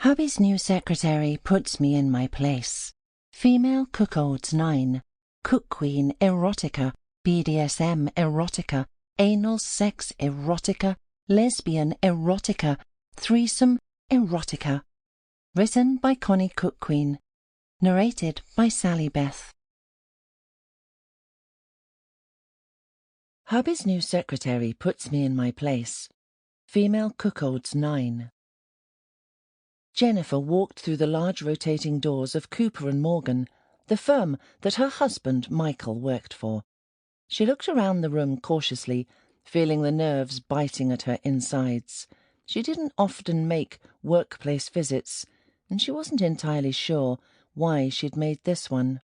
Hubby's new secretary puts me in my place. Female Cuckolds 9. Cuckquean Erotica BDSM Erotica. Anal Sex Erotica. Lesbian Erotica. Threesome Erotica. Written by Connie Cuckquean. Narrated by Sallybeth. Hubby's new secretary puts me in my place. Female Cuckolds 9. Jennifer walked through the large rotating doors of Cooper & Morgan, the firm that her husband Michael worked for. She looked around the room cautiously, feeling the nerves biting at her insides. She didn't often make workplace visits, and she wasn't entirely sure why she'd made this one.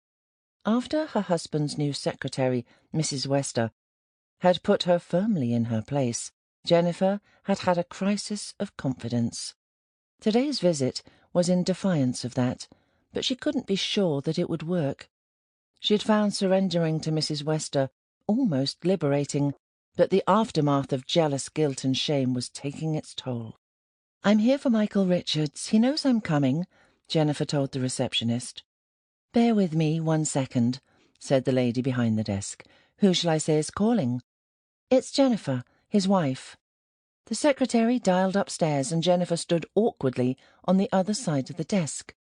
After her husband's new secretary, Mrs. Wester, had put her firmly in her place, Jennifer had had a crisis of confidence. Today's visit was in defiance of that, but she couldn't be sure that it would work. She had found surrendering to Mrs. Wester almost liberating, but the aftermath of jealous guilt and shame was taking its toll. "I'm here for Michael Richards. He knows I'm coming," Jennifer told the receptionist. "Bear with me 1 second," said the lady behind the desk. "Who shall I say is calling?" "It's Jennifer, his wife." The secretary dialed upstairs, and Jennifer stood awkwardly on the other side of the desk.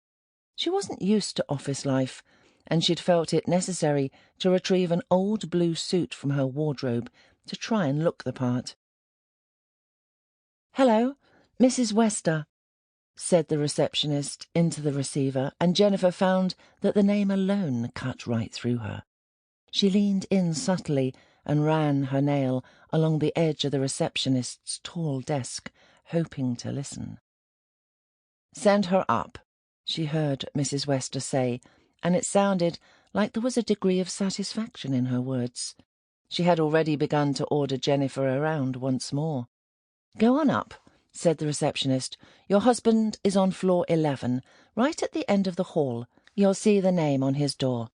She wasn't used to office life, and she'd felt it necessary to retrieve an old blue suit from her wardrobe to try and look the part. "Hello, Mrs. Wester," said the receptionist into the receiver, and Jennifer found that the name alone cut right through her. She leaned in subtly and ran her nail along the edge of the receptionist's tall desk, hoping to listen. "Send her up," she heard Mrs. Wester say, and it sounded like there was a degree of satisfaction in her words. She had already begun to order Jennifer around once more. "Go on up," said the receptionist. "Your husband is on floor 11, right at the end of the hall. You'll see the name on his door."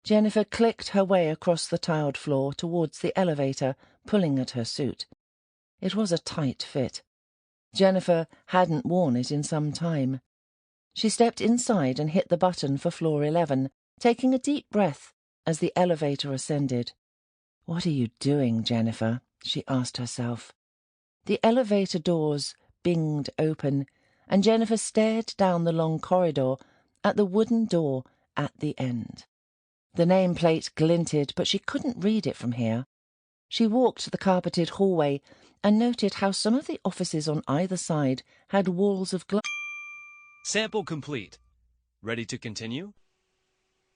Jennifer clicked her way across the tiled floor towards the elevator, pulling at her suit. It was a tight fit. Jennifer hadn't worn it in some time. She stepped inside and hit the button for floor 11, taking a deep breath as the elevator ascended. "What are you doing, Jennifer?" she asked herself. The elevator doors binged open, and Jennifer stared down the long corridor at the wooden door at the end. The nameplate glinted, but she couldn't read it from here. She walked the carpeted hallway and noted how some of the offices on either side had walls of glass. Sample complete. Ready to continue?